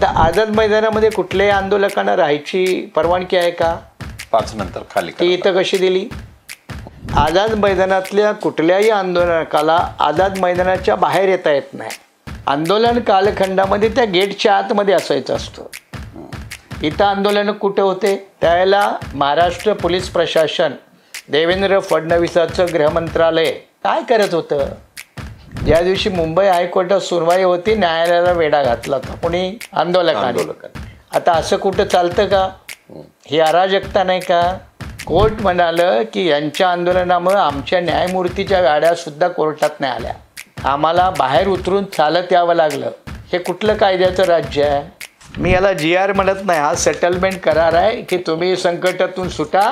आता आझाद मैदानामध्ये कुठल्याही आंदोलकांना राहायची परवानगी आहे का? 5 नंतर खाली ती इथं कशी दिली? आझाद मैदानातल्या कुठल्याही आंदोलकाला आझाद मैदानाच्या बाहेर येता येत नाही. आंदोलन कालखंडामध्ये त्या गेटच्या आतमध्ये असायचं असतं. इथं आंदोलन कुठे होते? त्यावेळेला महाराष्ट्र पोलीस प्रशासन, देवेंद्र फडणवीसाचं गृहमंत्रालय काय करत होतं? ज्या दिवशी मुंबई हायकोर्टात सुनवाई होती, न्यायालयाला वेढा घातला होता कोणी? आंदोलकांनी. आता असं कुठं चालतं का? ही अराजकता नाही का? कोर्ट म्हणालं की यांच्या आंदोलनामुळे आमच्या न्यायमूर्तीच्या गाड्यासुद्धा कोर्टात नाही आल्या, आम्हाला बाहेर उतरून चालत यावं लागलं. हे कुठलं कायद्याचं राज्य आहे? मी याला GR म्हणत नाही, हा सेटलमेंट करार आहे की तुम्ही संकटातून सुटा,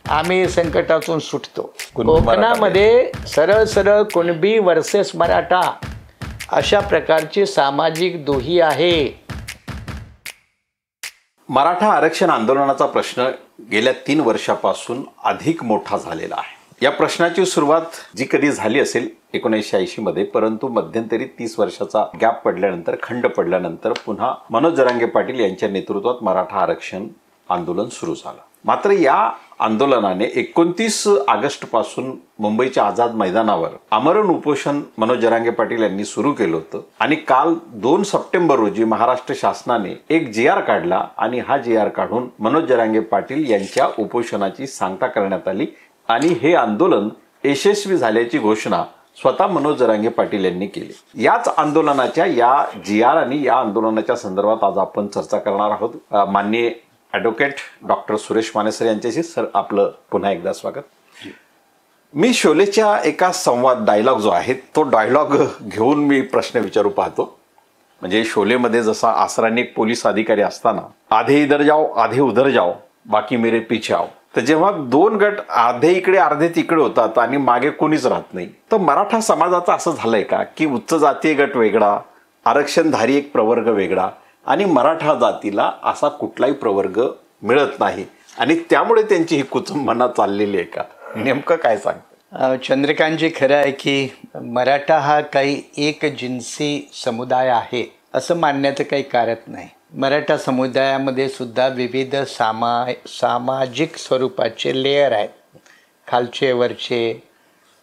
आम्ही संकटातून सुटतो. कोकणामध्ये सरळ सरळ कुणबी वर्सेस मराठा अशा प्रकारची सामाजिक दुही आहे. मराठा आरक्षण आंदोलनाचा प्रश्न गेल्या 3 वर्षापासून अधिक मोठा झालेला आहे. या प्रश्नाची सुरुवात जी कधी झाली असेल 1980 मध्ये, परंतु मध्यंतरी 30 वर्षाचा गॅप पडल्यानंतर, खंड पडल्यानंतर पुन्हा मनोज जरांगे पाटील यांच्या नेतृत्वात मराठा आरक्षण आंदोलन सुरू झालं. मात्र या आंदोलनाने 29 ऑगस्ट पासून मुंबईच्या आझाद मैदानावर आमरण उपोषण मनोज जरांगे पाटील यांनी सुरू केलं होतं आणि काल 2 सप्टेंबर रोजी महाराष्ट्र शासनाने एक GR काढला आणि हा GR काढून मनोज जरांगे पाटील यांच्या उपोषणाची सांगता करण्यात आली आणि हे आंदोलन यशस्वी झाल्याची घोषणा स्वतः मनोज जरांगे पाटील यांनी केली. याच आंदोलनाच्या या GR आणि या आंदोलनाच्या संदर्भात आज आपण चर्चा करणार आहोत. माननीय advocate doctor Suresh Mane sir यांच्याशी. सर, आपलं पुन्हा एकदा स्वागत. मी शोलेच्या एका संवाद डायलॉग जो आहे तो डायलॉग घेऊन मी प्रश्न विचारू पाहतो. म्हणजे शोलेमध्ये जसा आसरानी एक पोलीस अधिकारी असताना आधे इधर जाओ आधे उधर जाओ बाकी मेरे पीछे आओ, तर जेव्हा 2 गट अर्धे इकडे अर्धे तिकडे होतात आणि मागे कोणीच राहत नाही, तर मराठा समाजाचं असं झालंय का की उच्च जातीय गट वेगळा, आरक्षणधारी एक प्रवर्ग वेगळा आणि मराठा जातीला असा कुठलाही प्रवर्ग मिळत नाही आणि त्यामुळे त्यांची ही कुचंबना चाललेली आहे का? नेमकं काय सांगतं? चंद्रकांतजी, खरं आहे की मराठा हा काही एक जिन्सी समुदाय आहे असं मानण्याचं काही कारण नाही. मराठा समुदायामध्ये सुद्धा विविध सामाजिक स्वरूपाचे लेयर आहेत. खालचे वरचे,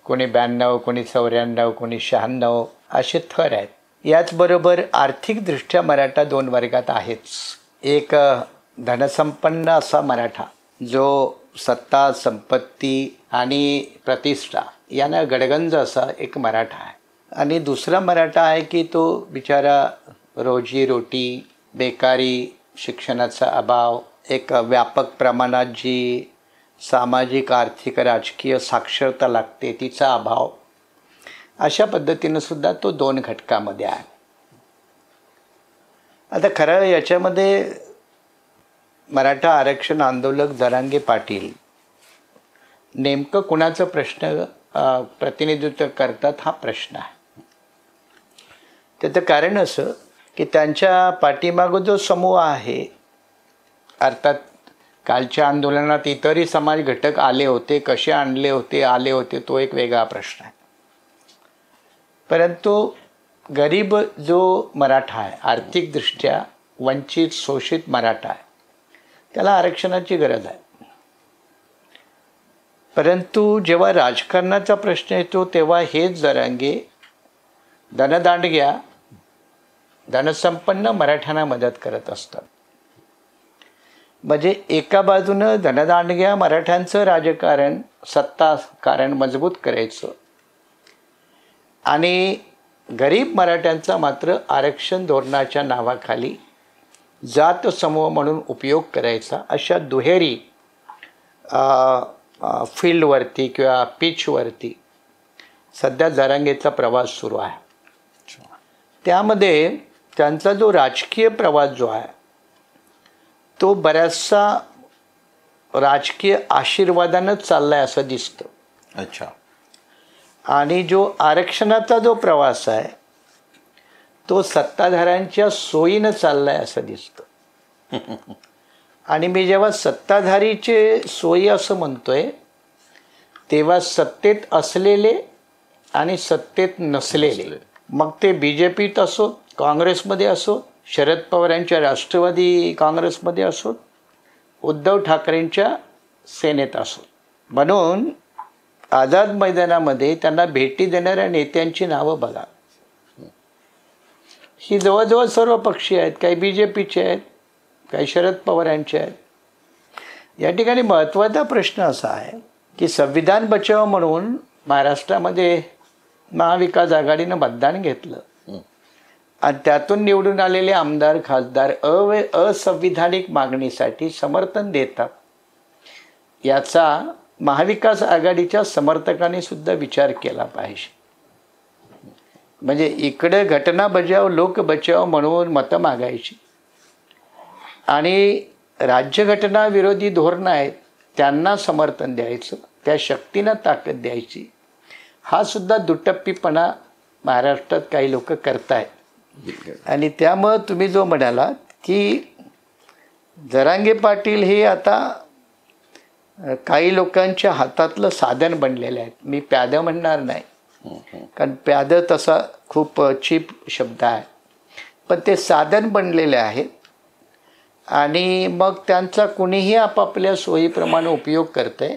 कोणी 92, कोणी 94, कोणी 96 असे थर आहेत. याचबरोबर आर्थिकदृष्ट्या मराठा 2 वर्गात आहेच. एक धनसंपन्न असा मराठा जो सत्ता, संपत्ती आणि प्रतिष्ठा यांना गडगंज असा एक मराठा आहे. आणि दुसरा मराठा आहे की तो बिचारा रोजीरोटी, बेकारी, शिक्षणाचा अभाव, एक व्यापक प्रमाणात जी सामाजिक, आर्थिक, राजकीय साक्षरता लागते तिचा अभाव, अशा पद्धतीनं सुद्धा तो 2 घटकामध्ये आहे. आता खरं याच्यामध्ये मराठा आरक्षण आंदोलक जरांगे पाटील नेमकं कुणाचं प्रश्न प्रतिनिधित्व करतात हा प्रश्न आहे. त्याचं कारण असं की त्यांच्या पाठीमागं जो समूह आहे, अर्थात कालच्या आंदोलनात इतरही समाज घटक आले होते, कसे आले होते तो एक वेगळा प्रश्न आहे. परंतु गरीब जो मराठा आहे, आर्थिकदृष्ट्या वंचित, शोषित मराठा आहे, त्याला आरक्षणाची गरज आहे. परंतु जेव्हा राजकारणाचा प्रश्न येतो तेव्हा हेच जरांगे धनदांडग्या, धनसंपन्न मराठ्यांना मदत करत असतात. म्हणजे एका बाजूनं धनदांडग्या मराठ्यांचं राजकारण, सत्ता कारण मजबूत करायचं आणि गरीब मराठ्यांचा मात्र आरक्षण धोरणाच्या नावाखाली जात समूह म्हणून उपयोग करायचा, अशा दुहेरी फील्डवरती किंवा पिचवरती सध्या जरांगेचा प्रवास सुरू आहे. त्यामध्ये त्यांचा जो राजकीय प्रवास जो आहे तो बऱ्याचसा राजकीय आशीर्वादानंच चालला आहे असं दिसतं. अच्छा. आणि जो आरक्षणाचा जो प्रवास आहे तो सत्ताधाऱ्यांच्या सोयीनं चालला आहे असं दिसतं. आणि मी जेव्हा सत्ताधारीचे सोयी असं म्हणतोय तेव्हा सत्तेत असलेले आणि सत्तेत नसलेले, मग ते BJPत असो, काँग्रेसमध्ये असो शरद पवारांच्या राष्ट्रवादी काँग्रेसमध्ये असोत, उद्धव ठाकरेंच्या सेनेत असोत. म्हणून आझाद मैदानामध्ये त्यांना भेटी देणाऱ्या नेत्यांची नावं बघा. ही जवळजवळ सर्व पक्षी आहेत. काही BJPचे आहेत, काही शरद पवारांचे आहेत. या ठिकाणी महत्त्वाचा प्रश्न असा आहे की संविधान बचाव म्हणून महाराष्ट्रामध्ये महाविकास आघाडीनं मतदान घेतलं आणि त्यातून निवडून आलेले आमदार खासदार असंविधानिक मागणीसाठी समर्थन देतात. याचा महाविकास आघाडीच्या समर्थकांनी सुद्धा विचार केला पाहिजे. म्हणजे इकडे घटना बचाव लोक बचाव म्हणून मतं मागायची आणि राज्यघटना विरोधी धोरणं आहेत त्यांना समर्थन द्यायचं, त्या शक्तींना ताकद द्यायची. हा सुद्धा दुटप्पीपणा महाराष्ट्रात काही लोक करतायत. आणि त्यामुळं तुम्ही जो म्हणालात की जरांगे पाटील हे आता काही लोकांच्या हातातलं साधन बनलेलं आहे. मी प्यादं म्हणणार नाही, कारण प्यादं तसा खूप चीप शब्द आहे, पण ते साधन बनलेले आहेत आणि मग त्यांचा कुणीही आपापल्या सोयीप्रमाणे उपयोग करतंय.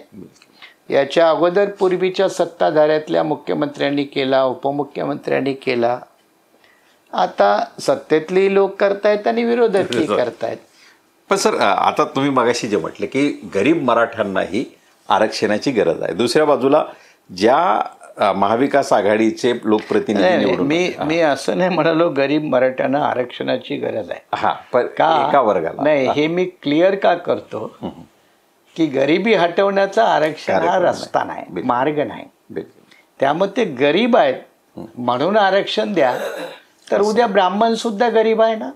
याच्या अगोदर पूर्वीच्या सत्ताधाऱ्यातल्या मुख्यमंत्र्यांनी केला, उपमुख्यमंत्र्यांनी केला, आता सत्तेतली लोक करतायत आणि विरोधातली करतायत. पण सर, आता तुम्ही मगाशी जे म्हटलं की गरीब मराठ्यांनाही आरक्षणाची गरज आहे, दुसऱ्या बाजूला ज्या महाविकास आघाडीचे लोकप्रतिनिधी निवडून, मी असं नाही म्हणालो गरीब मराठ्यांना आरक्षणाची गरज आहे. हा, पण एका वर्गाला नाही, हे मी क्लिअर का करतो की गरिबी हटवण्याचा आरक्षण हा रस्ता नाही, मार्ग नाही. त्यामुळे ते गरीब आहेत म्हणून आरक्षण द्या, तर उद्या ब्राह्मण सुद्धा गरीब आहे ना.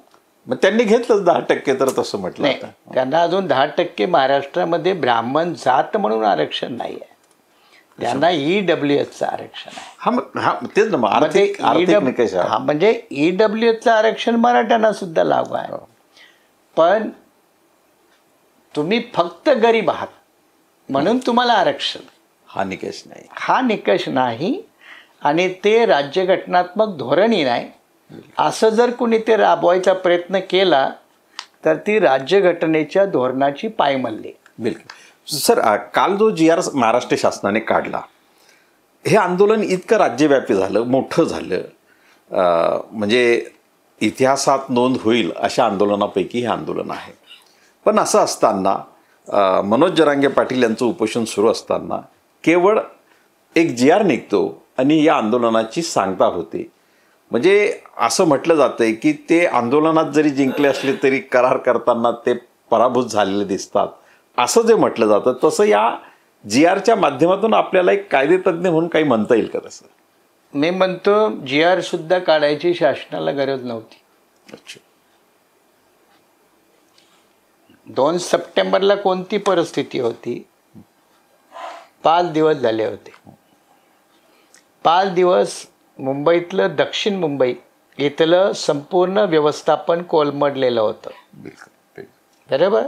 मग त्यांनी घेतलंच 10%, तर तसं म्हटलं नाही, त्यांना अजून 10% महाराष्ट्रामध्ये ब्राह्मण जात म्हणून आरक्षण नाही आहे. त्यांना EWSचं आरक्षण आहे. तेच ना, आर्थिक निकष. म्हणजे EWSचं आरक्षण मराठ्यांना सुद्धा लागू आहे. पण तुम्ही फक्त गरीब आहात म्हणून तुम्हाला आरक्षण, हा निकष नाही, हा निकष नाही. आणि ते राज्यघटनात्मक धोरणही नाही. असं जर कुणी ते राबवायचा प्रयत्न केला तर ती राज्यघटनेच्या धोरणाची पायमल्ली. बिलकुल. सर, काल जो GR महाराष्ट्र शासनाने काढला, हे आंदोलन इतकं राज्यव्यापी झालं, मोठं झालं, म्हणजे इतिहासात नोंद होईल अशा आंदोलनापैकी हे आंदोलन आहे. पण असं असताना मनोज जरांगे पाटील यांचं उपोषण सुरू असताना केवळ एक GR निघतो आणि या आंदोलनाची सांगता होते. म्हणजे असं म्हटलं जातंय की ते आंदोलनात जरी जिंकले असले तरी करार करताना ते पराभूत झालेले दिसतात, असं जे म्हटलं जातं. तसं या GRच्या माध्यमातून आपल्याला एक कायदेतज्ञ म्हणून काही म्हणता येईल का? तसं मी म्हणतो GR सुद्धा काढायची शासनाला गरज नव्हती. अच्छा. 2 सप्टेंबरला कोणती परिस्थिती होती? 5 दिवस झाले होते. 5 दिवस मुंबईतलं, दक्षिण मुंबई इथलं संपूर्ण व्यवस्थापन कोलमडलेलं होतं. बरोबर.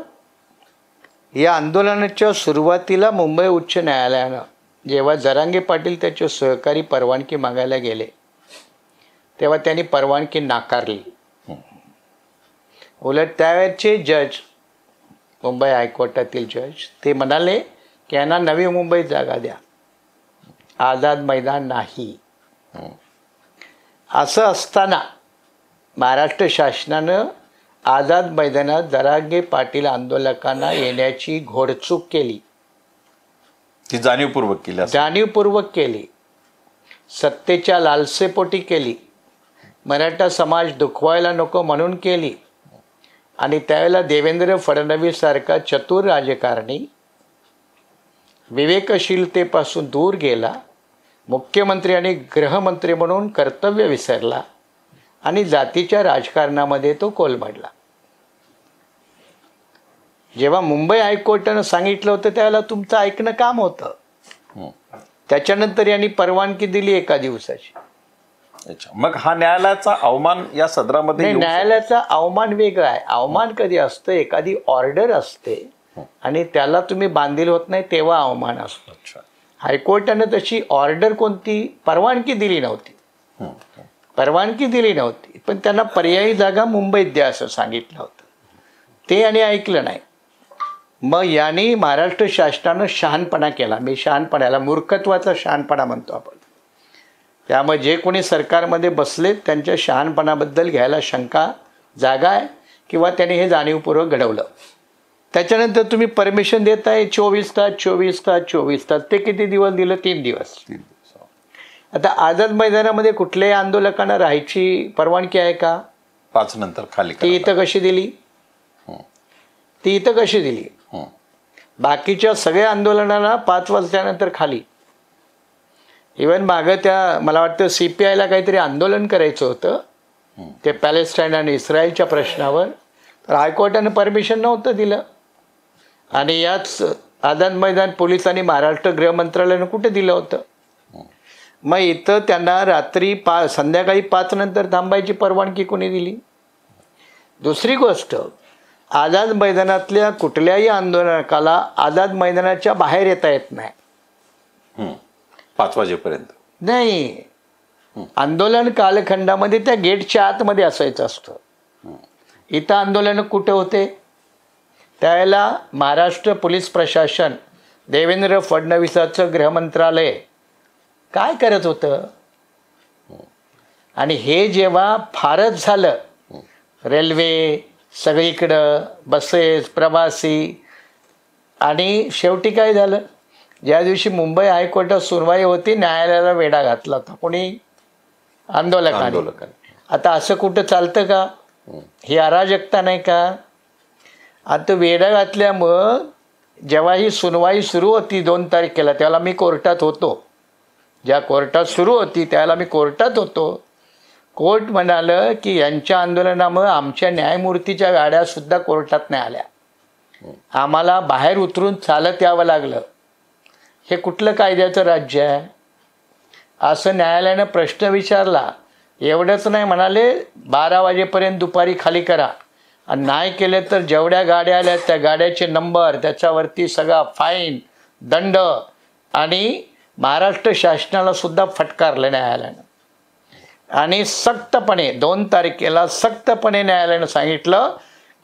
या आंदोलनाच्या सुरुवातीला मुंबई उच्च न्यायालयानं जेव्हा जरांगे पाटील त्याचे सहकारी परवानगी मागायला गेले तेव्हा त्यांनी परवानगी नाकारली. उलट त्यावेळचे जज, मुंबई हायकोर्टातील जज, ते म्हणाले की यांना नवी मुंबईत जागा द्या, आझाद मैदान नाही. असं असताना महाराष्ट्र शासनानं आझाद मैदानात जरांगे पाटील आंदोलकांना येण्याची घोडचूक केली. ती जाणीवपूर्वक केली, जाणीवपूर्वक केली, सत्तेच्या लालसेपोटी केली, मराठा समाज दुखवायला नको म्हणून केली. आणि त्यावेळेला देवेंद्र फडणवीस सारखा चतुर राजकारणी विवेकशीलतेपासून दूर गेला, मुख्यमंत्री आणि गृहमंत्री म्हणून कर्तव्य विसरला आणि जातीच्या राजकारणामध्ये तो कोलमडला. जेव्हा मुंबई हायकोर्टानं सांगितलं होतं त्यावेळेला तुमचं ऐकणं काम होतं. त्याच्यानंतर यांनी परवानगी दिली एका दिवसाची. अच्छा, मग हा न्यायालयाचा अवमान या सदरामध्ये? न्यायालयाचा अवमान वेगळा आहे. अवमान कधी असतं? एखादी ऑर्डर असते आणि त्याला तुम्ही बांधील होत नाही तेव्हा अवमान असतो. हायकोर्टानं तशी ऑर्डर कोणती परवानगी दिली नव्हती. परवानगी दिली नव्हती, पण त्यांना पर्यायी जागा मुंबईत द्या असं सांगितलं होतं. ते यांनी ऐकलं नाही. मग यांनी महाराष्ट्र शासनानं शहाणपणा केला. मी शहाणपणाला मूर्खत्वाचा शहाणपणा म्हणतो आपण. त्यामुळे जे कोणी सरकारमध्ये बसलेत त्यांच्या शहाणपणाबद्दल घ्यायला शंका जागा आहे, किंवा त्यांनी हे जाणीवपूर्वक घडवलं. त्याच्यानंतर तुम्ही परमिशन देताय 24 तास 24 तास 24 तास. ते किती दिवस दिलं? 3 दिवस. आता आझाद मैदानामध्ये कुठल्याही आंदोलकांना राहायची परवानगी आहे का? 5 नंतर खाली ती इथं कशी दिली? ती इथं कशी दिली? बाकीच्या सगळ्या आंदोलनाला 5 वर्षानंतर खाली. इवन मागं त्या मला वाटतं CPIला काहीतरी आंदोलन करायचं होतं ते पॅलेस्टाईन आणि इस्रायलच्या प्रश्नावर, तर हायकोर्टानं परमिशन नव्हतं दिलं. आणि याच आझाद मैदान पोलिसांनी महाराष्ट्र गृहमंत्रालयानं कुठे दिलं होतं? मग इथं त्यांना रात्री संध्याकाळी 5 नंतर थांबायची परवानगी कोणी दिली? दुसरी गोष्ट, आझाद मैदानातल्या कुठल्याही आंदोलकाला आझाद मैदानाच्या बाहेर येता येत नाही 5 वाजेपर्यंत. नाही, आंदोलन कालखंडामध्ये त्या गेटच्या आतमध्ये असायचं असतं. इथं आंदोलन कुठे होते? त्यावेळेला महाराष्ट्र पोलीस प्रशासन, देवेंद्र फडणवीसाचं गृहमंत्रालय काय करत होतं? आणि हे जेव्हा फारच झालं, रेल्वे सगळीकडं, बसेस, प्रवासी, आणि शेवटी काय झालं? ज्या दिवशी मुंबई हायकोर्टात सुनवाई होती, न्यायालयाला वेढा घातला होता कोणी? आंदोलकांनी. आता असं कुठं चालतं का? ही अराजकता नाही का? आता वेढा घातल्यामुळं जेव्हा ही सुनवाई सुरू होती 2 तारखेला, त्याला मी कोर्टात होतो. ज्या कोर्टात सुरू होती त्याला मी कोर्टात होतो. कोर्ट म्हणालं की यांच्या आंदोलनामुळं आमच्या न्यायमूर्तीच्या गाड्यासुद्धा कोर्टात नाही आल्या, आम्हाला बाहेर उतरून चालत यावं लागलं. हे कुठलं कायद्याचं राज्य आहे? असं न्यायालयानं प्रश्न विचारला. एवढंच नाही, म्हणाले 12 वाजेपर्यंत दुपारी खाली करा, आणि नाही केले तर जेवढ्या गाड्या आल्या त्या गाड्याचे नंबर, त्याच्यावरती सगळा फाईन, दंड, आणि महाराष्ट्र शासनाला सुद्धा फटकारलं न्यायालयानं. आणि सक्तपणे 2 तारखेला सक्तपणे न्यायालयानं सांगितलं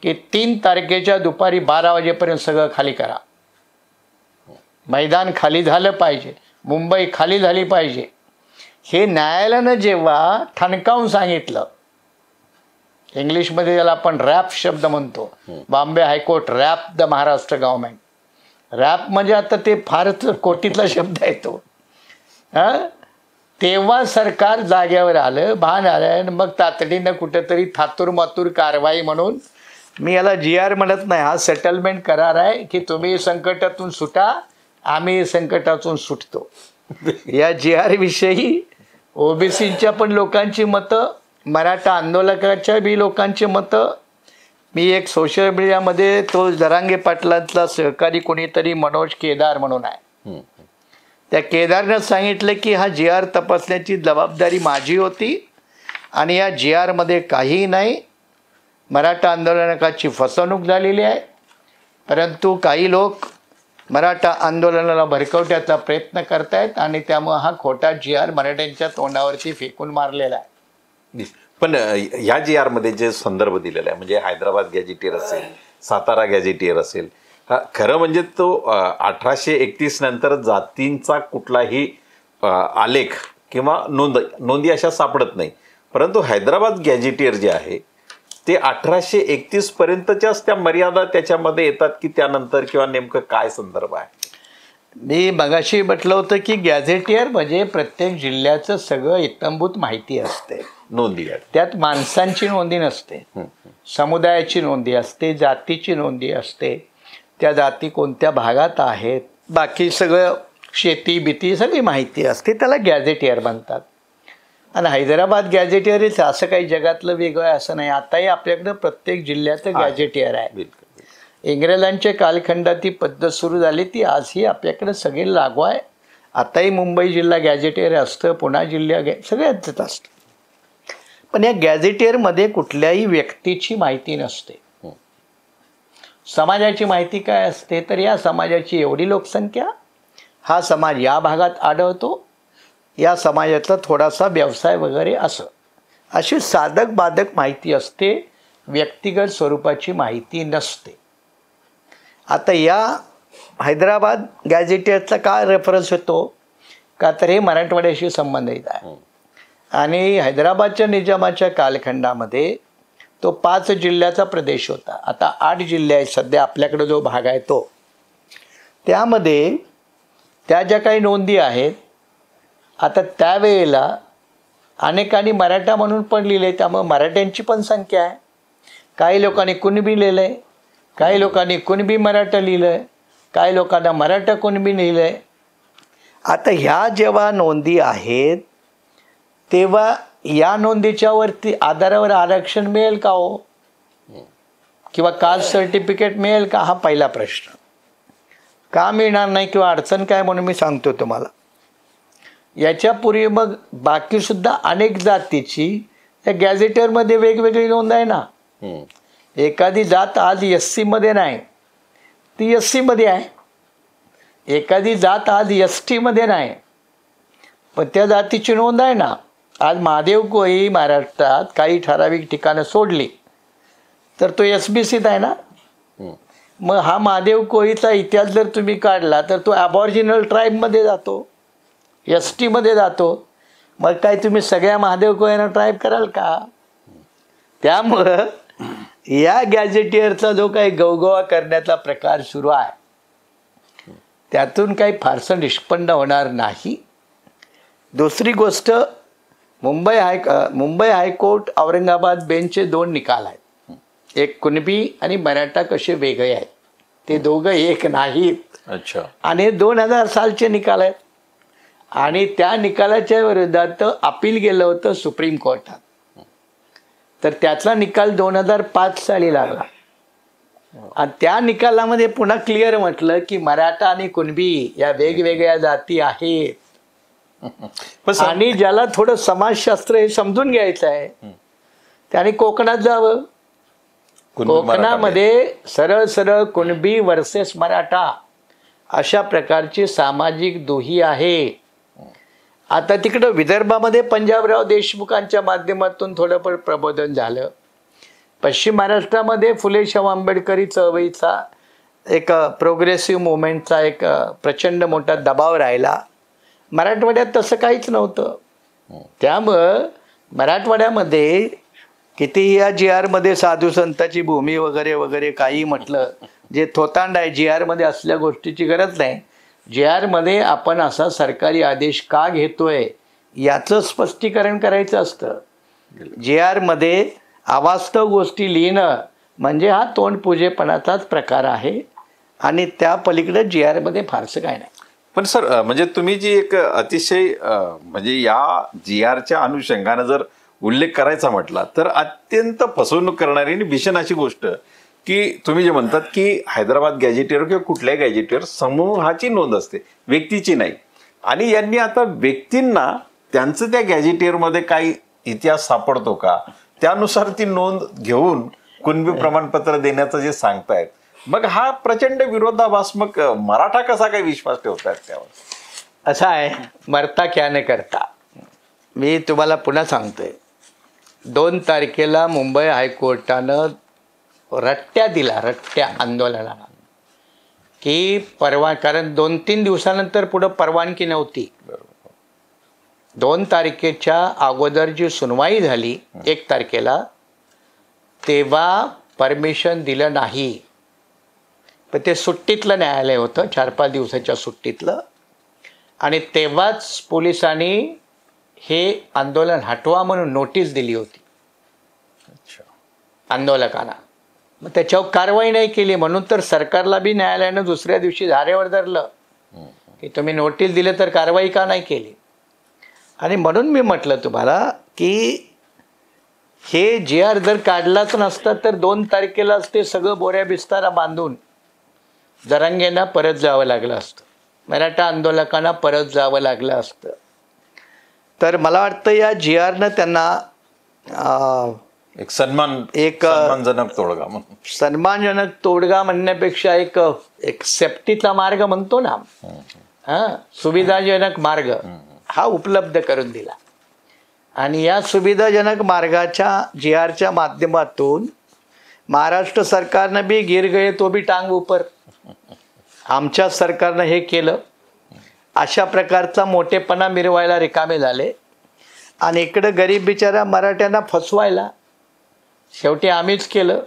की 3 तारखेच्या दुपारी 12 वाजेपर्यंत सगळं खाली करा. मैदान खाली झालं पाहिजे, मुंबई खाली झाली पाहिजे. हे न्यायालयानं जेव्हा ठणकावून सांगितलं, इंग्लिशमध्ये त्याला आपण रॅप शब्द म्हणतो, Bombay high court rap the Maharashtra government. Rap म्हणजे आता ते फारच कोटीतला शब्द आहे तो. तेव्हा सरकार जाग्यावर आलं, भान आलं. मग तातडीनं कुठेतरी थातूरमातूर कारवाई म्हणून, मी याला GR म्हणत नाही, हा सेटलमेंट करार आहे की तुम्ही संकटातून सुटा, आम्ही संकटातून सुटतो. या GR विषयी OBCच्या पण लोकांची मतं, मराठा आंदोलकाच्या बी लोकांची मतं. मी एक सोशल मीडियामध्ये तो जरांगे पाटलांचा सहकारी कोणीतरी मनोज केदार म्हणून आहे, त्या केदारनं सांगितलं की हा GR तपासण्याची जबाबदारी माझी होती, आणि या GRमध्ये काहीही नाही, मराठा आंदोलकाची फसवणूक झालेली आहे. परंतु काही लोक मराठा आंदोलनाला भरकवण्याचा प्रयत्न करतायत, आणि त्यामुळे हा खोटा GR मराठ्यांच्या तोंडावरती फेकून मारलेला आहे. पण ह्या GR मध्ये जे संदर्भ दिलेला आहे, म्हणजे हैदराबाद गॅझेटियर असेल, सातारा गॅझेटियर असेल, खरं म्हणजे तो 1831 नंतर जातींचा कुठलाही आलेख किंवा नोंदी अशा सापडत नाही. परंतु हैदराबाद गॅझेटियर जे आहे ते 1831 पर्यंतच्याच त्या मर्यादा त्याच्यामध्ये येतात की त्यानंतर, किंवा नेमकं काय संदर्भ आहे? मी मगाशी म्हटलं होतं की गॅझेटियर म्हणजे प्रत्येक जिल्ह्याचं सगळं इत्थंभूत माहिती असते, नोंदी आहे. त्यात माणसांची नोंदी नसते, समुदायाची नोंदी असते, जातीची नोंदी असते, त्या जाती कोणत्या भागात आहेत, बाकी सगळं शेती बिती सगळी माहिती असते, त्याला गॅझेटियर म्हणतात. आणि हैदराबाद गॅझेटियर असं काही जगातलं वेगळं आहे असं नाही. आताही आपल्याकडं प्रत्येक जिल्ह्याचं गॅझेटियर आहे. इंग्रजांच्या कालखंडात ती पद्धत सुरू झाली, ती आजही आपल्याकडे सगळे लागू आहे. आताही मुंबई जिल्हा गॅझेटियर असतं, पुणे जिल्हा सगळ्यांचंच असतं. पण या गॅझेटियरमध्ये कुठल्याही व्यक्तीची माहिती नसते. समाजाची माहिती काय असते, तर या समाजाची एवढी लोकसंख्या, हा समाज या भागात आढळतो, या समाजातला थोडासा व्यवसाय वगैरे असं. अशी साधक बाधक माहिती असते, व्यक्तिगत स्वरूपाची माहिती नसते. आता या हैदराबाद गॅझेटियरचा का रेफरन्स होतो का, तर हे मराठवाड्याशी संबंधित आहे. आणि हैदराबादच्या निजामाच्या कालखंडामध्ये तो 5 जिल्ह्याचा प्रदेश होता. आता 8 जिल्हे आहेत सध्या आपल्याकडे जो भाग आहे तो. त्यामध्ये त्या ज्या काही नोंदी आहेत, आता त्यावेळेला अनेकांनी मराठा म्हणून पण लिहिले, त्यामुळे मराठ्यांची पण संख्या आहे. काही लोकांनी कुणबी लिहिलं आहे, काही लोकांनी कुणबी मराठा लिहिलं आहे, काही लोकांना मराठा कुणबी लिहिलं आहे. आता ह्या जेव्हा नोंदी आहेत तेव्हा या नोंदीच्या वरती आधारावर आरक्षण मिळेल का हो, किंवा कास्ट सर्टिफिकेट मिळेल का, हा पहिला प्रश्न. का मिळणार नाही किंवा अडचण काय म्हणून मी सांगतो तुम्हाला. याच्यापूर्वी मग बाकीसुद्धा अनेक जातीची या गॅझेटरमध्ये वेगवेगळी नोंद आहे ना. एखादी जात आज SC मध्ये नाही, ती SC मध्ये आहे. एखादी जात आज ST मध्ये नाही, पण त्या जातीची नोंद आहे ना. आज महादेव कोळी महाराष्ट्रात काही ठराविक ठिकाणं सोडली तर तो SBCत आहे ना. मग हा महादेव कोळीचा इतिहास जर तुम्ही काढला तर तो ॲबॉरिजिनल ट्राईबमध्ये जातो, ST मध्ये जातो. मग काय तुम्ही सगळ्या महादेव कोळ्यांना ट्राईब कराल का? त्यामुळं या गॅझेटियरचा जो काही गवगवा करण्याचा प्रकार सुरू आहे त्यातून काही फारसं निष्पन्न होणार नाही. दुसरी गोष्ट, मुंबई हायकोर्ट औरंगाबाद बेंचचे 2 निकाल आहेत. एक कुणबी आणि मराठा कसे वेगळे आहेत, ते दोघं एक नाहीत. अच्छा. आणि 2000 सालचे निकाल आहेत. आणि त्या निकालाच्या विरोधात अपील गेलं होतं सुप्रीम कोर्टात, तर त्याचा निकाल 2005 साली लागला. आणि त्या निकालामध्ये पुन्हा क्लिअर म्हटलं की मराठा आणि कुणबी या वेगवेगळ्या जाती आहेत. आणि ज्याला थोडं समाजशास्त्र हे समजून घ्यायचं आहे त्याने कोकणात जावं. कोकणामध्ये सरळ सरळ कुणबी वर्सेस मराठा अशा प्रकारची सामाजिक दुही आहे. आता तिकडं विदर्भामध्ये पंजाबराव देशमुखांच्या माध्यमातून थोडंफार प्रबोधन झालं. पश्चिम महाराष्ट्रामध्ये फुले शाहू आंबेडकरी चळवळीचा एक प्रोग्रेसिव्ह मुवमेंटचा एक प्रचंड मोठा दबाव राहिला. मराठवाड्यात तसं काहीच नव्हतं. त्यामुळं मराठवाड्यामध्ये कितीही या GR मध्ये साधू संताची भूमी वगैरे वगैरे काही म्हटलं, जे थोतांड आहे, GR मध्ये असल्या गोष्टीची गरज नाही. GR मध्ये आपण असा सरकारी आदेश का घेतोय याचं स्पष्टीकरण करायचं असतं. GR मध्ये अवास्तव गोष्टी लिहिणं म्हणजे हा तोंडपूजेपणाचाच प्रकार आहे. आणि त्या पलीकडे GR मध्ये फारसं काय नाही. पण सर, म्हणजे तुम्ही जी एक अतिशय म्हणजे या GRच्या अनुषंगानं जर उल्लेख करायचा म्हटला तर अत्यंत फसवणूक करणारी आणि भीषण अशी गोष्ट की तुम्ही जे म्हणतात की हैदराबाद गॅझेटियर किंवा कुठल्याही गॅझेटियर समूहाची नोंद असते, व्यक्तीची नाही. आणि यांनी आता व्यक्तींना त्यांचं त्या गॅझेटियरमध्ये काही इतिहास सापडतो का त्यानुसार ती नोंद घेऊन कुणबी प्रमाणपत्र देण्याचं जे सांगतायत, मग हा प्रचंड विरोधाभास. मग मराठा कसा काही विश्वास ठेवतायत त्यावर? असं आहे, मरता क्या न करता. मी तुम्हाला पुन्हा सांगतोय, 2 तारखेला मुंबई हायकोर्टानं रट्ट्या दिला, रट्ट्या आंदोलनाला, की कारण 2-3 दिवसानंतर पुढं परवानगी नव्हती. 2 तारखेच्या अगोदर जी सुनवाई झाली 1 तारखेला, तेव्हा परमिशन दिलं नाही. पण ते सुट्टीतलं न्यायालय होतं, 4-5 दिवसाच्या सुट्टीतलं. आणि तेव्हाच पोलिसांनी हे आंदोलन हटवा म्हणून नोटीस दिली होती आंदोलकांना. मग त्याच्यावर कारवाई नाही केली, म्हणून तर सरकारला बी न्यायालयानं दुसऱ्या दिवशी धारेवर धरलं की तुम्ही नोटीस दिलं तर कारवाई का नाही केली. आणि म्हणून मी म्हटलं तुम्हाला की हे GR जर काढलाच नसता तर 2 तारखेलाच ते सगळं बोऱ्या बिस्तारा बांधून जरांगेंना परत जावं लागलं असतं, मराठा आंदोलकांना परत जावं लागलं असतं. तर मला वाटतं या GRनं त्यांना एक सन्मानजनक तोडगा म्हणून, सन्मानजनक तोडगा म्हणण्यापेक्षा एक सेफ्टीचा मार्ग म्हणतो ना, सुविधाजनक मार्ग हा उपलब्ध करून दिला. आणि या सुविधाजनक मार्गाच्या GRच्या माध्यमातून महाराष्ट्र सरकारनं बी गिर गए तो बी टांग ऊपर, आमच्या सरकारनं हे केलं, अशा प्रकारचा मोठेपणा मिरवायला रिकामे झाले. आणि इकडं गरीब बिचाऱ्या मराठ्यांना फसवायला शेवटी आम्हीच केलं.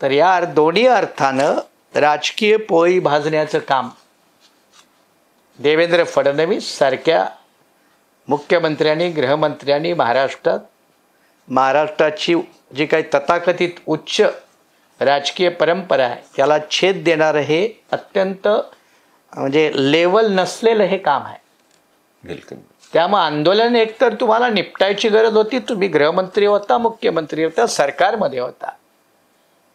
तर या दोन्ही अर्थानं राजकीय पोळी भाजण्याचं काम देवेंद्र फडणवीस सारख्या मुख्यमंत्र्यांनी, गृहमंत्र्यांनी महाराष्ट्राची जी काही तथाकथित उच्च राजकीय परंपरा आहे त्याला छेद देणारं हे अत्यंत म्हणजे लेवल नसलेलं हे काम आहे. बिलकुल. त्यामुळे आंदोलन एकतर तुम्हाला निपटायची गरज होती. तुम्ही गृहमंत्री होता, मुख्यमंत्री होता, सरकारमध्ये होता.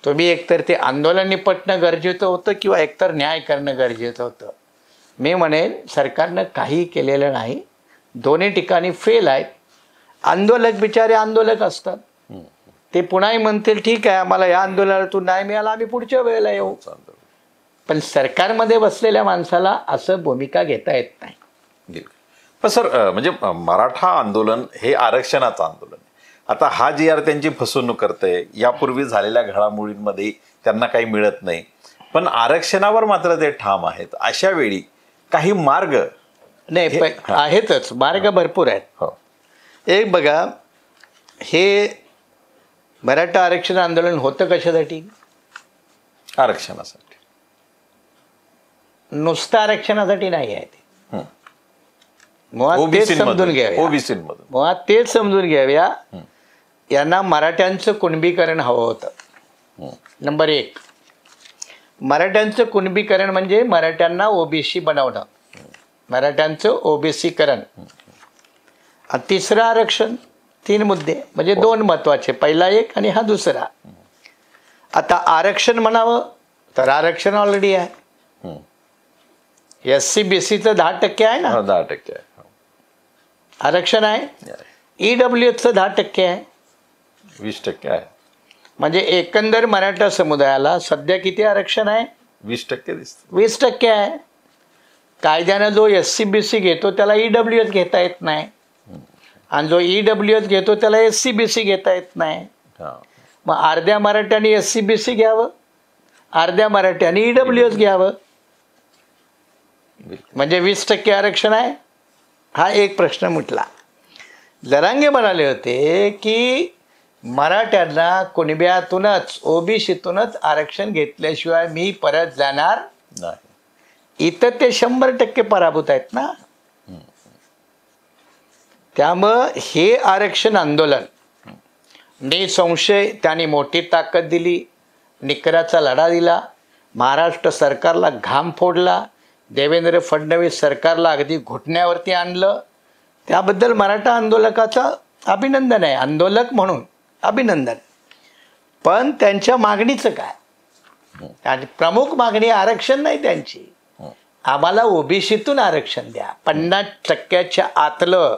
तुम्ही एकतर ते आंदोलन निपटणं गरजेचं होतं किंवा एकतर न्याय करणं गरजेचं होतं. मी म्हणेन सरकारनं काही केलेलं नाही. दोन्ही ठिकाणी फेल आहेत. आंदोलक बिचारे आंदोलक असतात. ते पुन्हाही म्हणतील ठीक आहे, आम्हाला या आंदोलनातून नाही मिळाला, आम्ही पुढच्या वेळेला येऊ. पण सरकारमध्ये बसलेल्या माणसाला असं भूमिका घेता येत नाही. पण सर म्हणजे मराठा आंदोलन हे आरक्षणाचं आंदोलन आहे. आता हा GR त्यांची फसवणूक करतंय. यापूर्वी झालेल्या घडामोडींमध्ये त्यांना काही मिळत नाही, पण आरक्षणावर मात्र ते ठाम आहेत. अशा वेळी काही मार्ग नाही आहेतच, मार्ग भरपूर आहेत. हो. एक बघा, हे मराठा आरक्षण आंदोलन होतं कशासाठी? आरक्षणासाठी. नुसतं आरक्षणासाठी नाही आहे ते. मुळात OBC तेच समजून घ्यावे. ओबीसीमधून मुळात तेच समजून घ्याव्या. यांना मराठ्यांचं कुणबीकरण हवं होतं. नंबर 1, मराठ्यांचं कुणबीकरण म्हणजे मराठ्यांना OBC बनवणं, मराठ्यांचं OBCकरण. आणि तिसरं आरक्षण. 3 मुद्दे म्हणजे 2 महत्वाचे, पहिला एक आणि हा दुसरा. आता आरक्षण म्हणावं तर आरक्षण ऑलरेडी आहे. SC BCचं 10% आहे ना, 10% आहे. आरक्षण आहे. EWSचं 10% आहे, 20% आहे. म्हणजे एकंदर मराठा समुदायाला सध्या किती आरक्षण आहे? 20% दिसतं. 20% आहे. कायद्यानं जो SC BC घेतो त्याला EWS घेता येत नाही, आणि जो EWS घेतो त्याला SC BC घेता येत नाही. मग अर्ध्या मराठ्यांनी SC BC घ्यावं, अर्ध्या मराठ्यांनी EWS घ्यावं, म्हणजे 20% आरक्षण आहे. हा एक प्रश्न म्हटला. जरांगे म्हणाले होते की मराठ्यांना कुणब्यातूनच OBCतूनच आरक्षण घेतल्याशिवाय मी परत जाणार नाही. इथं ते 100% पराभूत आहेत ना. त्यामुळं हे आरक्षण आंदोलन निसंशय त्यांनी मोठी ताकद दिली, निकराचा लढा दिला, महाराष्ट्र सरकारला घाम फोडला, देवेंद्र फडणवीस सरकारला अगदी घुटण्यावरती आणलं. त्याबद्दल मराठा आंदोलकाचं अभिनंदन आहे, आंदोलक म्हणून अभिनंदन. पण त्यांच्या मागणीचं काय? आणि प्रमुख मागणी आरक्षण नाही त्यांची. आम्हाला OBCतून आरक्षण द्या, 50% आतलं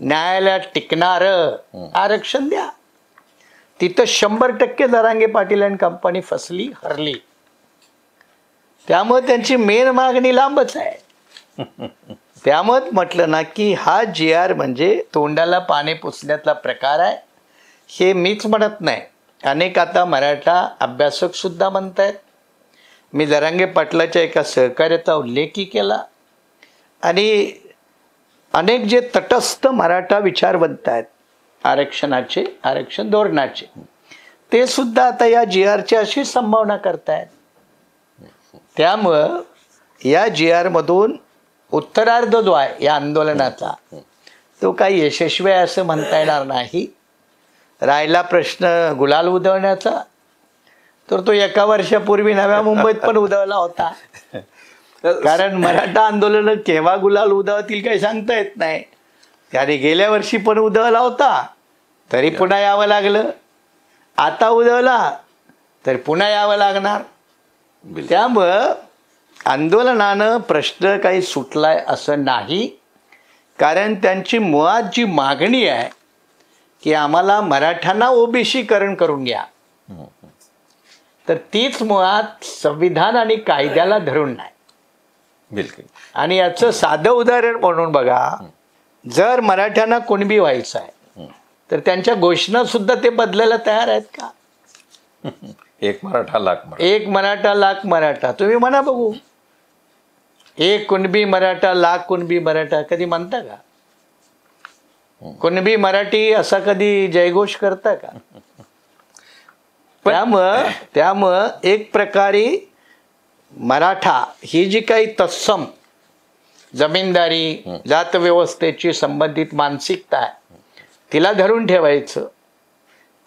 न्यायालयात टिकणारं आरक्षण द्या. तिथं 100% जरांगे पाटील आणि कंपनी फसली, हरली. त्यामुळे त्यांची मेन मागणी लांबच आहे. त्यामुळे म्हटलं ना की हा GR म्हणजे तोंडाला पाणी पुसण्यातला प्रकार आहे. हे मीच म्हणत नाही, अनेक आता मराठा अभ्यासक सुद्धा म्हणतायत. मी जरांगे पाटलाच्या एका सहकार्याचा उल्लेखही केला. आणि अनेक जे तटस्थ मराठा विचारवंत आहेत आरक्षणाचे, आरक्षण धोरणाचे, ते सुद्धा आता या GRची अशी संभावना करतायत. त्यामुळं या GRमधून उत्तरार्ध जो आहे या आंदोलनाचा तो काही यशस्वी आहे असं म्हणता येणार नाही. राहिला प्रश्न गुलाल उधळण्याचा, तर तो एका वर्षापूर्वी नव्या मुंबईत पण उधळला होता. कारण मराठा आंदोलन केव्हा गुलाल उधळतील काही सांगता येत नाही. त्याने गेल्या वर्षी पण उधळला होता, तरी पुन्हा यावं लागलं. आता उधळला तर पुन्हा यावं लागणार. त्यामुळं आंदोलनानं प्रश्न काही सुटलाय असं नाही. कारण त्यांची मुळात जी मागणी आहे की आम्हाला मराठ्यांना OBCकरण करून घ्या, तर तीच मुळात संविधान आणि कायद्याला धरून नाही. बिलकुल. आणि याचं साधं उदाहरण म्हणून बघा, जर मराठ्यांना कुणबी व्हायचं आहे तर त्यांच्या घोषणा सुद्धा ते बदलायला तयार आहेत का? एक मराठा लाख मराठा. एक मराठा लाख मराठा, तुम्ही म्हणा बघू. एक कुणबी मराठा लाख कुणबी मराठा कधी म्हणता का? कुणबी मराठी असा कधी जयघोष करता का? त्यामुळं एक प्रकारे मराठा ही जी काही तत्सम जमीनदारी जात व्यवस्थेची संबंधित मानसिकता आहे तिला धरून ठेवायचं,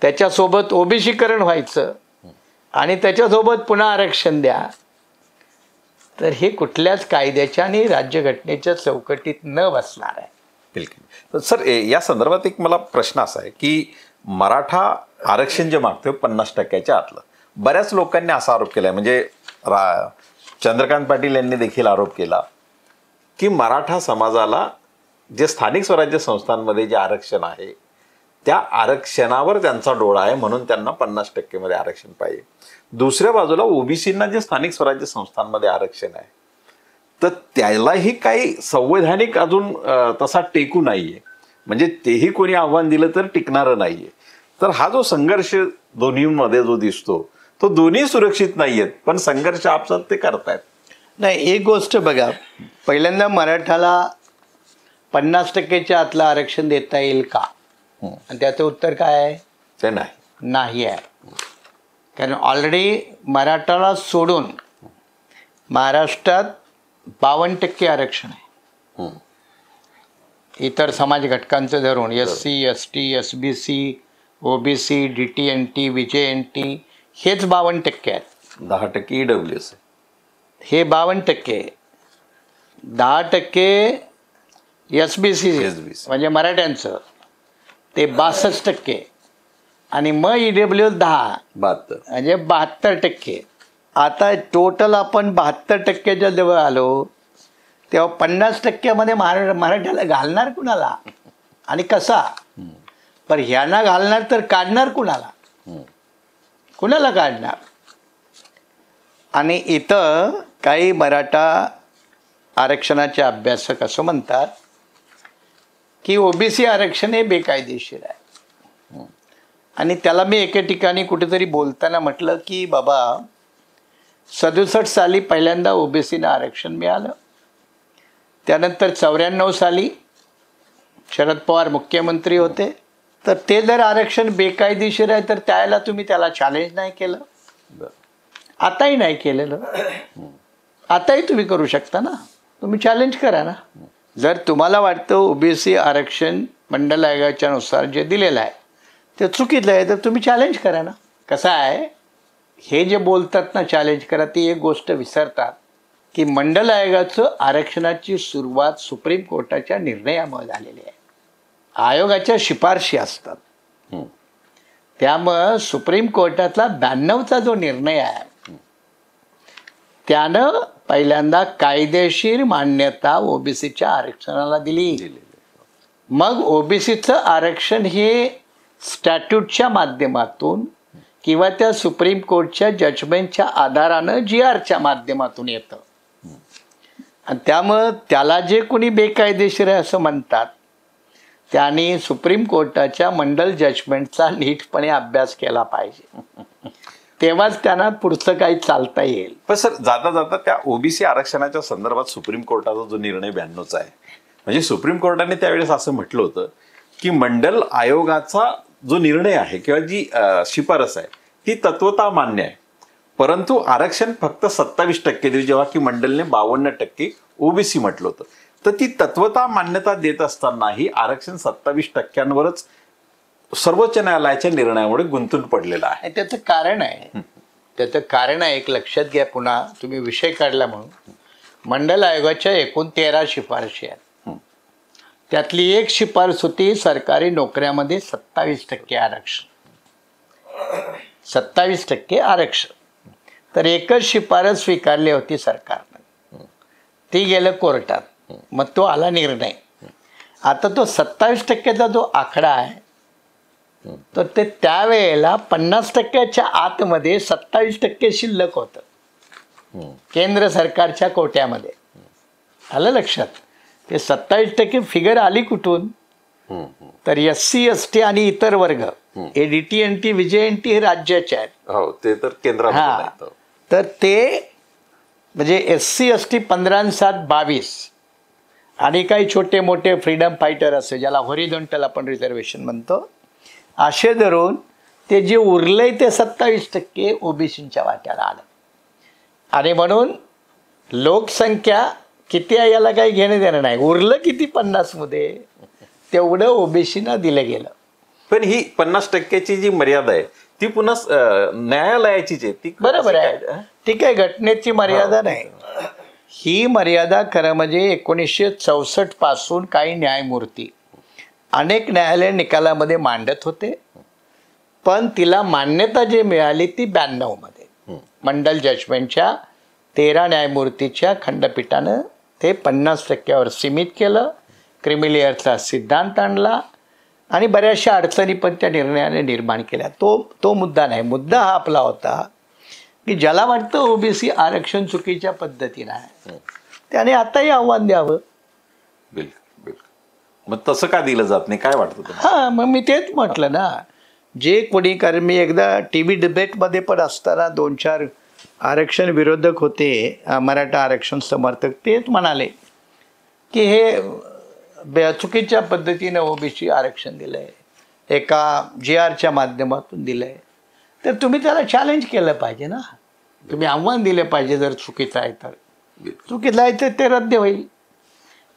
त्याच्यासोबत ओबीसीकरण व्हायचं आणि त्याच्यासोबत पुन्हा आरक्षण द्या, तर हे कुठल्याच कायद्याच्या आणि राज्यघटनेच्या चौकटीत न बसणार आहे. बिलकुल. तर सर या संदर्भात एक मला प्रश्न असा आहे की मराठा आरक्षण जे मागतोय 50% आतलं, बऱ्याच लोकांनी असा आरोप केलाय, म्हणजे चंद्रकांत पाटील यांनी देखील आरोप केला की मराठा समाजाला जे स्थानिक स्वराज्य संस्थांमध्ये जे आरक्षण आहे त्या आरक्षणावर त्यांचा डोळा आहे म्हणून त्यांना 50% मध्ये आरक्षण पाहिजे. दुसऱ्या बाजूला ओबीसींना जे स्थानिक स्वराज्य संस्थांमध्ये आरक्षण आहे तर त्यालाही काही संवैधानिक अजून तसा टेकू नाहीये, म्हणजे तेही कोणी आव्हान दिलं तर टिकणारं नाहीये. तर हा जो संघर्ष दोन्हीमध्ये जो दिसतो तो दोन्ही सुरक्षित नाहीयेत, पण संघर्ष आपसात ते करतायत. नाही, एक गोष्ट बघा, पहिल्यांदा मराठाला 50%च्या आतलं आरक्षण देता येईल का? आणि त्याचं उत्तर काय आहे? ते नाही आहे. कारण ऑलरेडी मराठाला सोडून महाराष्ट्रात 52% आरक्षण आहे. इतर समाज घटकांचं धरून SC ST SBC OBC DT-NT VJ-NT हेच 52% आहेत. 10% EWS हे 52%, 10% SBC म्हणजे मराठ्यांचं ते 62% आणि मग EWS 10 म्हणजे 72%. आता टोटल आपण 72%च्या जवळ आलो तेव्हा 50%मध्ये मराठ्याला घालणार कुणाला आणि कसा? पण ह्यांना घालणार तर काढणार कुणाला? कुणाला काढणार? आणि इथं काही मराठा आरक्षणाचे अभ्यासक असं म्हणतात की ओबीसी आरक्षण हे बेकायदेशीर आहे. आणि त्याला मी एके ठिकाणी कुठेतरी बोलताना म्हटलं की बाबा 67 साली पहिल्यांदा ओबीसीला आरक्षण मिळालं, त्यानंतर 94 साली शरद पवार मुख्यमंत्री होते, तर ते जर आरक्षण बेकायदेशीर आहे तर त्याला तुम्ही त्याला चॅलेंज नाही केलं, आताही नाही केलेलं. आताही तुम्ही करू शकता ना, तुम्ही चॅलेंज करा ना. जर तुम्हाला वाटतं ओबीसी आरक्षण मंडल आयोगाच्या नुसार जे दिलेलं आहे ते चुकीचं आहे तर तुम्ही चॅलेंज करा ना. कसं आहे, हे जे बोलतात ना चॅलेंज करा, ती एक गोष्ट विसरतात की मंडल आयोगाचं आरक्षणाची सुरुवात सुप्रीम कोर्टाच्या निर्णयामुळे झालेली आहे. आयोगाच्या शिफारशी असतात, त्यामुळं सुप्रीम कोर्टातला 92चा जो निर्णय आहे त्यानं पहिल्यांदा कायदेशीर मान्यता ओबीसीच्या आरक्षणाला दिली. मग ओबीसीचं आरक्षण हे स्टॅट्यूटच्या माध्यमातून किंवा त्या सुप्रीम कोर्टच्या जजमेंटच्या आधारानं GRच्या माध्यमातून येतं. आणि त्यामुळं त्याला जे कोणी बेकायदेशीर आहे असं म्हणतात त्यांनी सुप्रीम कोर्टाच्या मंडल जजमेंटचा नीटपणे अभ्यास केला पाहिजे, तेव्हाच त्यांना पुढचं काही चालता येईल. पण सर जाता जाता त्या ओबीसी आरक्षणाच्या संदर्भात सुप्रीम कोर्टाचा जो निर्णय 92चा आहे, म्हणजे सुप्रीम कोर्टाने त्यावेळेस असं म्हटलं होतं की मंडल आयोगाचा जो निर्णय आहे किंवा जी शिफारस आहे ती तत्वतः मान्य आहे, परंतु आरक्षण फक्त 27% देऊ, जेव्हा की मंडलने 52% ओबीसी म्हटलं होतं. तर ती तत्वतः मान्यता देत असतानाही आरक्षण 27%वरच सर्वोच्च न्यायालयाच्या निर्णयामुळे गुंतून पडलेलं आहे. त्याचं कारण आहे, एक लक्षात घ्या, पुन्हा तुम्ही विषय काढला म्हणून. मंडल आयोगाच्या एकूण 13 शिफारशी आहेत, त्यातली एक शिफारस होती सरकारी नोकऱ्यामध्ये 27% आरक्षण. 27% आरक्षण. तर एकच शिफारस स्वीकारली होती सरकारनं, ती गेलं कोर्टात, मग तो आला निर्णय. आता तो 27%चा जो आकडा आहे तर ते त्यावेळेला 50%च्या आतमध्ये 27% शिल्लक होतं केंद्र सरकारच्या कोट्यामध्ये. आलं लक्षात? ते 27% फिगर आली कुठून? तर SC ST आणि इतर वर्ग हे DT-NT विजय-NT हे राज्याचे आहेत. हो ते तर केंद्रामध्ये हा नाहीत. तर ते म्हणजे SC ST 15 आणि 7 22 आणि काही छोटे मोठे फ्रीडम फायटर असे ज्याला हॉरिझॉन्टल आपण रिझर्वेशन म्हणतो, असे धरून ते जे उरले ते 27% ओबीसीच्या वाट्याला आलं. आणि म्हणून लोकसंख्या किती आहे याला काही घेणं देणं नाही, उरलं किती 50 मध्ये तेवढं ओबीसीना दिलं गेलं. पण ही 50% जी मर्यादा आहे ती पुन्हा न्यायालयाचीच आहे ती. बरोबर आहे, ठीक आहे, घटनेची मर्यादा नाही. ही मर्यादा खरं म्हणजे 1964 पासून काही न्यायमूर्ती अनेक न्यायालय निकालामध्ये मांडत होते, पण तिला मान्यता जी मिळाली ती 92 मध्ये मंडल जजमेंटच्या 13 न्यायमूर्तीच्या खंडपीठानं ते 50%वर सीमित केलं. क्रिमिलेअरचा सिद्धांत आणला आणि बऱ्याचशा अडचणी पण त्या निर्णयाने निर्माण केल्या. तो मुद्दा नाही. मुद्दा हा आपला होता की ज्याला वाटतं ओबीसी आरक्षण चुकीच्या पद्धतीनं आहे त्याने आताही आव्हान द्यावं. बिलकुल बिलकुल. मग तसं का दिलं जात नाही काय वाटतं तुम्हाला? हां, मग मी तेच म्हटलं ना, जे कोणी, कारण मी एकदा TV डिबेटमध्ये पण असताना 2-4 आरक्षण विरोधक होते, मराठा आरक्षण समर्थक, तेच म्हणाले की हे चुकीच्या पद्धतीनं ओबीसी आरक्षण दिलं आहे, एका GRच्या माध्यमातून दिलं आहे. तर तुम्ही त्याला चॅलेंज केलं पाहिजे ना, तुम्ही आव्हान दिले पाहिजे. जर चुकीचं आहे तर चुकीचं आहे तर ते रद्द होईल.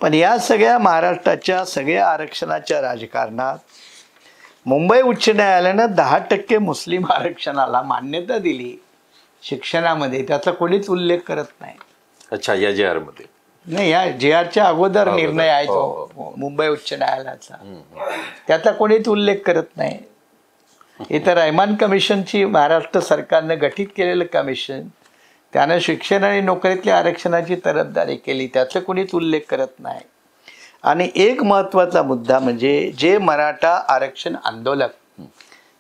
पण या सगळ्या महाराष्ट्राच्या सगळ्या आरक्षणाच्या राजकारणात मुंबई उच्च न्यायालयानं 10% मुस्लिम आरक्षणाला मान्यता दिली शिक्षणामध्ये, त्याचा कोणीच उल्लेख करत नाही. अच्छा, या JR मध्ये नाही, या JRच्या अगोदर निर्णय आहे तो मुंबई उच्च न्यायालयाचा, त्याचा कोणीच उल्लेख करत नाही. इथं रहमान कमिशनची महाराष्ट्र सरकारनं गठीत केलेलं कमिशन, त्यानं शिक्षण आणि नोकरीतल्या आरक्षणाची तरफदारी केली, त्याचा कोणीच उल्लेख करत नाही. आणि एक महत्त्वाचा मुद्दा म्हणजे जे मराठा आरक्षण आंदोलक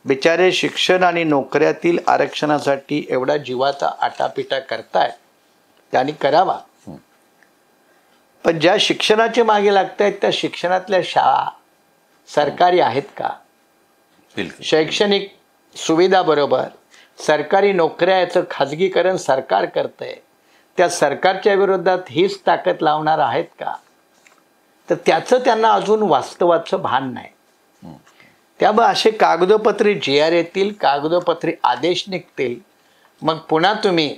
बिचारे शिक्षण आणि नोकऱ्यातील आरक्षणासाठी एवढा जीवाचा आटापिटा करतायत त्यांनी करावा, पण ज्या शिक्षणाचे मागे लागतायत त्या शिक्षणातल्या शाळा सरकारी आहेत का? शैक्षणिक सुविधाबरोबर सरकारी नोकऱ्या याचं खाजगीकरण सरकार करतंय, त्या सरकारच्या विरोधात हीच ताकद लावणार आहेत का? तर त्याचं त्यांना अजून वास्तवाचं भान नाही. त्यामुळे असे कागदोपत्री JR येतील, कागदोपत्री आदेश निघतील, मग पुन्हा तुम्ही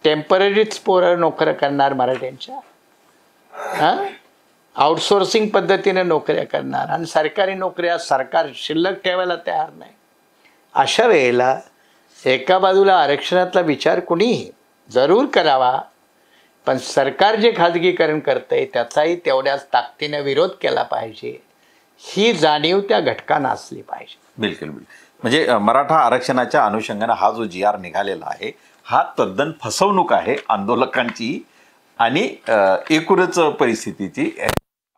टेम्पररीच पोरं नोकऱ्या करणार मराठ्यांच्या, आउटसोर्सिंग पद्धतीने नोकऱ्या करणार आणि सरकारी नोकऱ्या सरकार शिल्लक ठेवायला तयार नाही. अशा वेळेला एका बाजूला आरक्षणातला विचार कुणीही जरूर करावा, पण सरकार जे खाजगीकरण करतंय त्याचाही तेवढ्याच ताकदीने विरोध केला पाहिजे, ही जाणीव त्या घटकांना असली पाहिजे. बिलकुल बिलकुल. म्हणजे मराठा आरक्षणाच्या अनुषंगाने हा जो JR निघालेला आहे हा तद्दन फसवणूक आहे आंदोलकांची आणि एकूणच परिस्थितीची,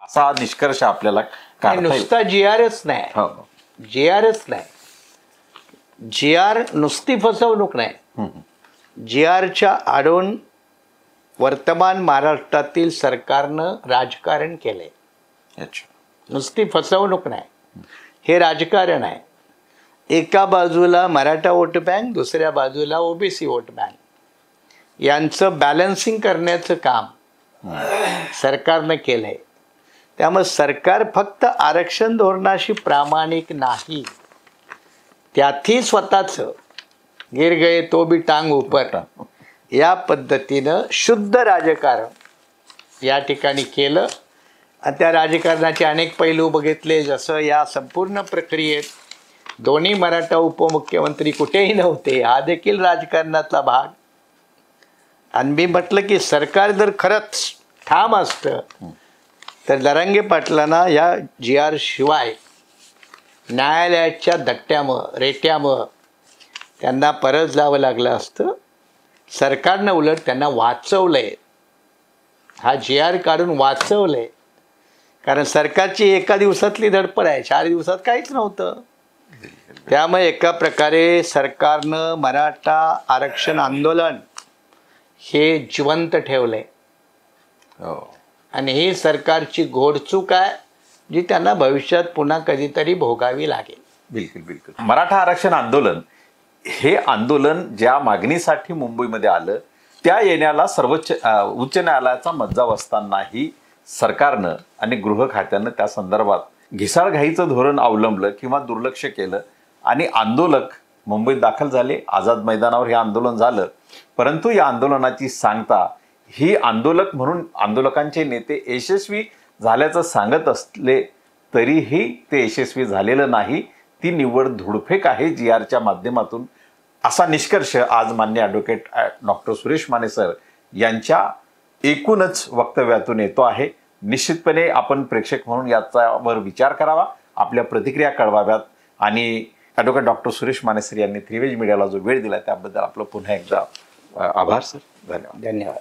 असा निष्कर्ष आपल्याला काढता येईल. नुसता JRच नाही, JRच नाही, JR नुसती फसवणूक नाही, JRच्या आडून वर्तमान महाराष्ट्रातील सरकारनं राजकारण केलंय. अच्छा, नुसती फसवणूक नाही, हे राजकारण आहे. एका बाजूला मराठा वोट बँक, दुसऱ्या बाजूला ओबीसी वोट बँक, यांचं बॅलन्सिंग करण्याचं काम सरकारनं केलंय. त्यामुळे सरकार फक्त आरक्षण धोरणाशी प्रामाणिक नाही, त्यातही स्वतःचं गिर गये तो भी टांग ऊपर या पद्धतीनं शुद्ध राजकारण या ठिकाणी केलं. आणि त्या राजकारणाचे अनेक पैलू बघितले, जसं या संपूर्ण प्रक्रियेत दोन्ही मराठा उपमुख्यमंत्री कुठेही नव्हते, हा देखील राजकारणातला भाग. आणि मी म्हटलं की सरकार जर खरंच ठाम असतं तर जरांगे पाटलांना या JR शिवाय न्यायालयाच्या धक्क्यामुळं रेट्यामुळं त्यांना परत जावं लागलं असतं. सरकारनं उलट त्यांना वाचवलंय, हा JR काढून वाचवलंय. कारण सरकारची एका दिवसातली धडपड आहे, 4 दिवसात काहीच नव्हतं. त्यामुळे एका प्रकारे सरकारनं मराठा आरक्षण आंदोलन हे जिवंत ठेवलंय. आणि ही सरकारची घोडचूक आहे जी त्यांना भविष्यात पुन्हा कधीतरी भोगावी लागेल. बिलकुल बिलकुल. मराठा आरक्षण आंदोलन हे आंदोलन ज्या मागणीसाठी मुंबईमध्ये आलं त्या येण्याला उच्च न्यायालयाचा मज्जाव असतानाही सरकारनं आणि गृह खात्यानं त्या संदर्भात घिसाळघाईचं धोरण अवलंबलं किंवा दुर्लक्ष केलं आणि आंदोलक मुंबईत दाखल झाले. आझाद मैदानावर हे आंदोलन झालं. परंतु या आंदोलनाची सांगता ही आंदोलक म्हणून आंदोलकांचे नेते यशस्वी झाल्याचं सांगत असले तरीही ते यशस्वी झालेलं नाही. ती निव्वळ धुडफेक आहे GRच्या माध्यमातून, असा निष्कर्ष आज मान्य advocate doctor Suresh Mane sir यांच्या एकूणच वक्तव्यातून येतो आहे. निश्चितपणे आपण प्रेक्षक म्हणून याच्यावर विचार करावा, आपल्या प्रतिक्रिया कळवाव्यात आणि advocate doctor Suresh Mane sir यांनी 3 वेज मीडियाला जो वेळ दिला त्याबद्दल आपलं पुन्हा एकदा आभार सर. धन्यवाद. धन्यवाद.